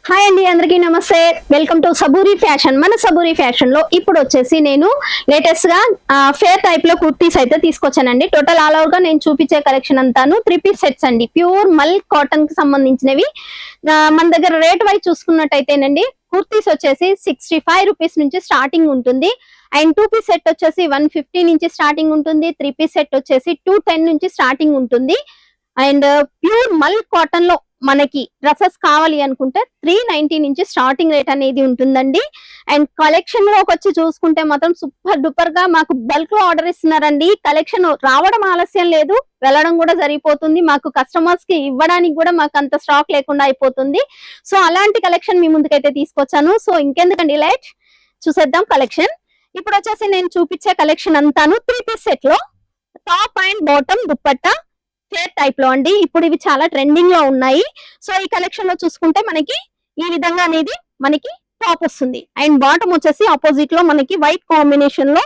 Hi అండి, అందరికీ నమస్తే. Welcome to Saburi fashion. మన సబూరి ఫ్యాషన్ లో ఇప్పుడు వచ్చేసి నేను లేటెస్ట్ గా ఫేర్ టైప్ లో కుర్తీస్ అయితే తీసుకొచ్చానండి. టోటల్ ఆల్ ఓవర్ గా నేను చూపించే కలెక్షన్ అంతాను 3 పీస్ సెట్స్ అండి. ప్యూర్ మల్క్ కాటన్ కి సంబంధించినవి. మన దగ్గర రేట్ వైజ్ చూసుకున్నట్టయితేనండి, కుర్తీస్ వచ్చేసి 65 రూపీస్ నుంచి స్టార్టింగ్ ఉంటుంది. అండ్ 2 పీస్ సెట్ వచ్చేసి 150 నుంచి స్టార్టింగ్ ఉంటుంది. 3 పీస్ సెట్ వచ్చేసి 210 నుంచి స్టార్టింగ్ ఉంటుంది. అండ్ ప్యూర్ మల్క్ కాటన్ లో మనకి డ్రెస్సెస్ కావాలి అనుకుంటే 390 నుంచి స్టార్టింగ్ రేట్ అనేది ఉంటుందండి. అండ్ కలెక్షన్ లోకి వచ్చి చూసుకుంటే మాత్రం సూపర్ డూపర్ గా మాకు బల్క్ లో ఆర్డర్ ఇస్తున్నారండి. కలెక్షన్ రావడం ఆలస్యం లేదు, వెళ్ళడం కూడా జరిగిపోతుంది. మాకు కస్టమర్స్ కి ఇవ్వడానికి కూడా మాకు అంత స్టాక్ లేకుండా అయిపోతుంది. సో అలాంటి కలెక్షన్ మీ ముందుకైతే తీసుకొచ్చాను. సో ఇంకెందుకండి లేట్, చూసేద్దాం కలెక్షన్. ఇప్పుడు వచ్చేసి నేను చూపించే కలెక్షన్ అంతాను 3 పీస్ సెట్ లో top and bottom dupatta fair type లో అండి. ఇప్పుడు ఇవి చాలా ట్రెండింగ్ లో ఉన్నాయి. సో ఈ కలెక్షన్ లో చూసుకుంటే మనకి ఈ విధంగా అనేది మనకి టాప్ వస్తుంది. అండ్ బాటమ్ వచ్చేసి ఆపోజిట్ లో మనకి వైట్ కాంబినేషన్ లో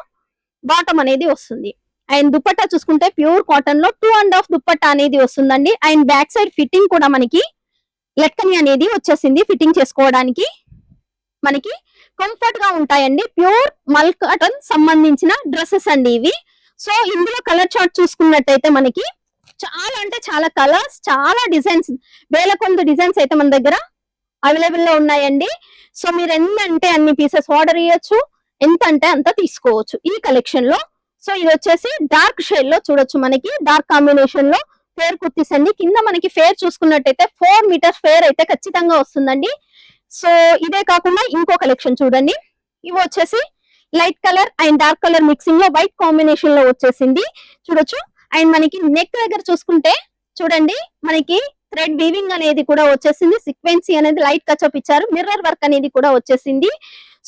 బాటమ్ అనేది వస్తుంది. అండ్ దుప్పట్టా చూసుకుంటే ప్యూర్ కాటన్ లో 2.5 దుప్పట్టా అనేది వస్తుందండి. అండ్ బ్యాక్ సైడ్ ఫిట్టింగ్ కూడా మనకి లెక్కని అనేది వచ్చేసింది. ఫిట్టింగ్ చేసుకోవడానికి మనకి కంఫర్ట్ గా ఉంటాయండి. ప్యూర్ మల్క్ కాటన్ సంబంధించిన డ్రెస్సెస్ అండి ఇవి. సో ఇందులో కలర్ చార్ట్ చూసుకున్నట్టయితే మనకి చాలా అంటే చాలా కలర్స్, చాలా డిజైన్స్, వేల కొద్ది డిజైన్స్ అయితే మన దగ్గర అవైలబుల్ లో ఉన్నాయండి. సో మీరు ఎన్ని అన్ని పీసెస్ ఆర్డర్ చేయొచ్చు, ఎంత అంటే అంత తీసుకోవచ్చు ఈ కలెక్షన్ లో. సో ఇది వచ్చేసి డార్క్ షేడ్ లో చూడొచ్చు, మనకి డార్క్ కాంబినేషన్ లో ఫేర్ కుర్తీస్ అండి. కింద మనకి ఫేర్ చూసుకున్నట్టయితే 4 మీటర్స్ ఫేర్ అయితే ఖచ్చితంగా వస్తుందండి. సో ఇదే కాకుండా ఇంకో కలెక్షన్ చూడండి. ఇవి వచ్చేసి light colour and dark colour mixing లో వైట్ కాంబినేషన్ లో వచ్చేసింది, చూడొచ్చు. అండ్ మనకి నెక్ దగ్గర చూసుకుంటే చూడండి, మనకి థ్రెడ్ వీవింగ్ అనేది కూడా వచ్చేసింది. సీక్వెన్సీ అనేది లైట్ కచప్ ఇచ్చారు. మిర్రర్ వర్క్ అనేది కూడా వచ్చేసింది.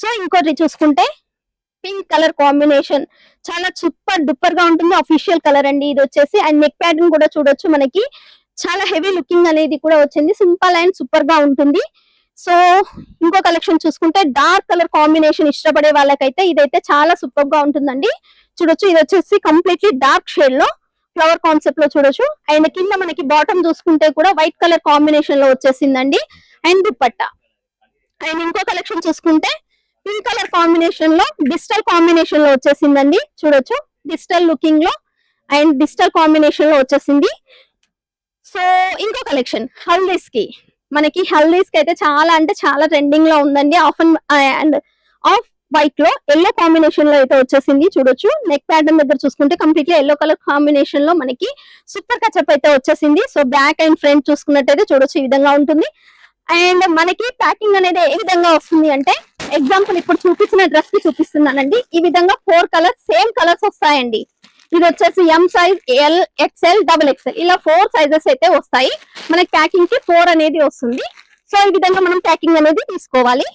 సో ఇంకోటి చూసుకుంటే పింక్ కలర్ కాంబినేషన్ చాలా సూపర్ డూపర్ గా ఉంటుంది. అఫీషియల్ కలర్ అండి ఇది వచ్చేసి. అండ్ నెక్ ప్యాటర్న్ కూడా చూడొచ్చు, మనకి చాలా హెవీ లుకింగ్ అనేది కూడా వచ్చింది. సింపుల్ అండ్ సూపర్ గా ఉంటుంది. సో ఇంకో కలెక్షన్ చూసుకుంటే డార్క్ కలర్ కాంబినేషన్ ఇష్టపడే వాళ్ళకైతే ఇదైతే చాలా సూపర్ గా ఉంటుందండి. చూడొచ్చు, ఇది వచ్చేసి కంప్లీట్లీ డార్క్ షేడ్ లో ఫ్లవర్ కాన్సెప్ట్ లో చూడొచ్చు. అండ్ కింద మనకి బాటమ్ చూసుకుంటే కూడా వైట్ కలర్ కాంబినేషన్ లో వచ్చేసిందండి. అండ్ దుప్పట్టా. అండ్ ఇంకో కలెక్షన్ చూసుకుంటే పింక్ కలర్ కాంబినేషన్ లో డిజిటల్ కాంబినేషన్ లో వచ్చేసిందండి, చూడొచ్చు. డిజిటల్ లుకింగ్ లో అండ్ డిజిటల్ కాంబినేషన్ లో వచ్చేసింది. సో ఇంకో కలెక్షన్ హల్దీస్ కి, మనకి హల్దీస్ కి అయితే చాలా అంటే చాలా ట్రెండింగ్ లో ఉందండి. అండ్ ఆఫ్ వైట్ లో ఎల్లో కాంబినేషన్ లో అయితే వచ్చేసింది, చూడొచ్చు. నెక్ ప్యాటర్న్ దగ్గర చూసుకుంటే కంప్లీట్లీ ఎల్లో కలర్ కాంబినేషన్ లో మనకి సూపర్ కచప్ అయితే వచ్చేసింది. సో బ్యాక్ అండ్ ఫ్రంట్ చూసుకున్నట్టయితే చూడొచ్చు, ఈ విధంగా ఉంటుంది. అండ్ మనకి ప్యాకింగ్ అనేది ఏ విధంగా వస్తుంది అంటే, ఎగ్జాంపుల్ ఇప్పుడు చూపించిన డ్రెస్ కి చూపిస్తున్నానండి. ఈ విధంగా 4 కలర్స్ సేమ్ కలర్స్ వస్తాయండి. ఇది వచ్చేసి M size, L, XL, XXL ఇలా 4 సైజెస్ అయితే వస్తాయి. మనకి ప్యాకింగ్ కి 4 అనేది వస్తుంది. సో ఈ విధంగా మనం ప్యాకింగ్ అనేది తీసుకోవాలి.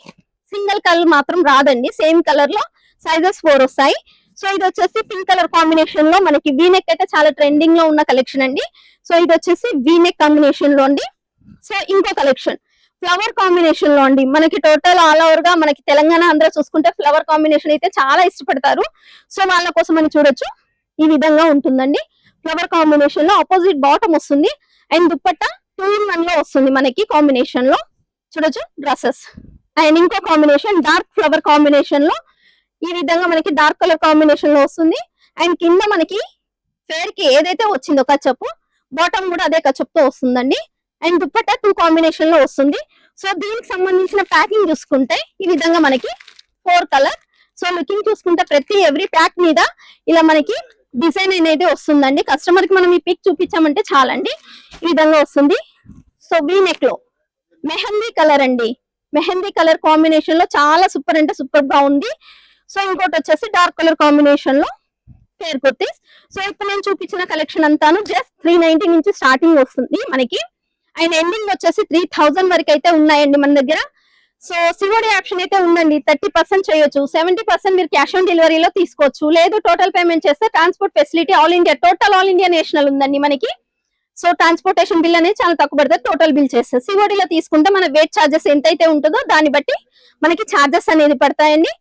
సింగిల్ కలర్ మాత్రం రాదండి, సేమ్ కలర్ లో సైజెస్ 4 వస్తాయి. సో ఇది వచ్చేసి పింక్ కలర్ కాంబినేషన్ లో మనకి వీనెక్ అయితే చాలా ట్రెండింగ్ లో ఉన్న కలెక్షన్ అండి. సో ఇది వచ్చేసి వీనెక్ కాంబినేషన్ లో అండి. సో ఇంకో కలెక్షన్ ఫ్లవర్ కాంబినేషన్ లో అండి. మనకి టోటల్ ఆల్ ఓవర్ గా మనకి తెలంగాణ ఆంధ్ర చూసుకుంటే ఫ్లవర్ కాంబినేషన్ అయితే చాలా ఇష్టపడతారు. సో వాళ్ళ కోసం అని చూడొచ్చు, ఈ విధంగా ఉంటుందండి. ఫ్లవర్ కాంబినేషన్ లో ఆపోజిట్ బాటమ్ వస్తుంది. అండ్ దుప్పట్టా 2 in 1 లో వస్తుంది మనకి కాంబినేషన్ లో, చూడొచ్చు డ్రెస్సెస్. అండ్ ఇంకో కాంబినేషన్ డార్క్ ఫ్లవర్ కాంబినేషన్ లో ఈ విధంగా మనకి డార్క్ కలర్ కాంబినేషన్ లో వస్తుంది. అండ్ కింద మనకి ఫేర్ కి ఏదైతే వచ్చిందో కచ్చప్, బాటమ్ కూడా అదే కచ్చప్ తో వస్తుందండి. అండ్ దుప్పట్టా 2 కాంబినేషన్ లో వస్తుంది. సో దీనికి సంబంధించిన ప్యాకింగ్ చూసుకుంటే ఈ విధంగా మనకి 4 కలర్. సో లుకింగ్ చూసుకుంటే ప్రతి ఎవ్రీ ప్యాక్ మీద ఇలా మనకి డిజైన్ అనేది వస్తుందండి. కస్టమర్ కి మనం ఈ పిక్ చూపించామంటే చాలండి, ఈ విధంగా వస్తుంది. సో వీ నెక్ లో మెహందీ కలర్ అండి. మెహందీ కలర్ కాంబినేషన్ లో చాలా సూపర్ అంటే సూపర్ గా ఉంది. సో ఇంకోటి వచ్చేసి డార్క్ కలర్ కాంబినేషన్ లో ఫేర్ కుర్తీస్. సో ఇప్పుడు నేను చూపించిన కలెక్షన్ అంతాను జస్ట్ 390 నుంచి స్టార్టింగ్ వస్తుంది మనకి. అండ్ ఎండింగ్ వచ్చేసి 3000 వరకు అయితే ఉన్నాయండి మన దగ్గర. సో సిఓడి ఆప్షన్ అయితే ఉందండి. 30% చేయొచ్చు, 70% మీరు క్యాష్ ఆన్ డెలివరీలో తీసుకోవచ్చు. లేదు టోటల్ పేమెంట్ చేస్తే transport facility all India, total all India national ఉందండి మనకి. సో ట్రాన్స్పోర్టేషన్ బిల్ అనేది చాలా తక్కువ పడుతుంది టోటల్ బిల్ చేస్తే. సిఓడిలో తీసుకుంటే మన వెయిట్ ఛార్జెస్ ఎంతైతే ఉంటుందో దాన్ని బట్టి మనకి ఛార్జెస్ అనేది పడతాయండి.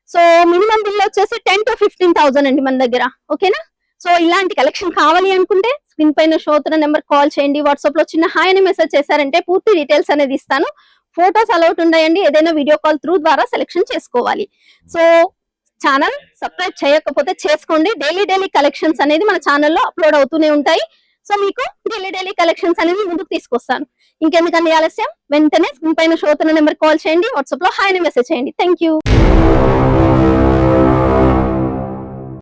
సో మినిమం బిల్ వచ్చేసి 10 to 15,000 అండి మన దగ్గర, ఓకేనా. సో ఇలాంటి కలెక్షన్ కావాలి అనుకుంటే స్క్రీన్ పైన షో అవుతున్న నెంబర్ కాల్ చేయండి. వాట్సాప్ లో చిన్న హాయ్ అని మెసేజ్ చేశారంటే పూర్తి డీటెయిల్స్ అనేది ఇస్తాను. ఫోటోస్ అలౌట్ ఉన్నాయండి, ఏదైనా వీడియో కాల్ త్రూ ద్వారా సెలెక్షన్ చేసుకోవాలి. సో ఛానల్ సబ్స్క్రైబ్ చేయకపోతే చేసుకోండి. డైలీ కలెక్షన్స్ అనేది మన ఛానల్లో అప్లోడ్ అవుతూనే ఉంటాయి. సో మీకు డైలీ కలెక్షన్స్ అనేది ముందుకు తీసుకొస్తాను. ఇంకెందుకండి ఆలస్యం, వెంటనే స్క్రీన్ పైన షో అవుతున్న నెంబర్ కాల్ చేయండి, వాట్సాప్ లో హాయ్ అని మెసేజ్ చేయండి. Thank you.